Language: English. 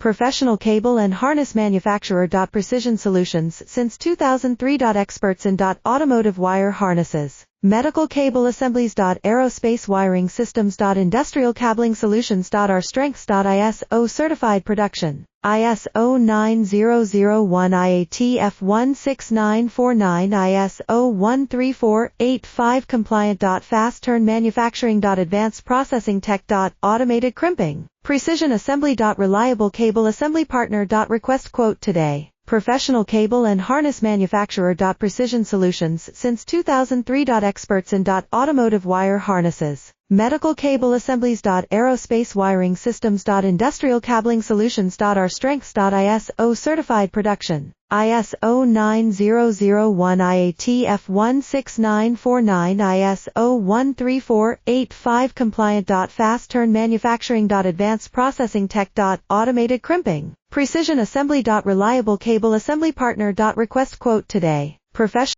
Professional cable and harness manufacturer. Precision Solutions since 2003. Experts in automotive wire harnesses, medical cable assemblies. Aerospace wiring systems. Industrial cabling solutions. Our strengths. ISO certified production. ISO 9001 IATF16949 ISO 13485 compliant. Fast turn manufacturing. Advanced processing tech. Automated crimping. Precision assembly. Reliable cable assembly partner. Request quote today. Professional cable and harness manufacturer. Precision Solutions since 2003. Experts in automotive wire harnesses, medical cable assemblies. Aerospace wiring systems. Industrial cabling solutions. Our strengths. ISO certified production. ISO 9001 IATF16949 ISO 13485 compliant. Fast turn manufacturing. Advanced processing tech. Automated crimping. Precision assembly. Reliable cable assembly partner. Request quote today. Professional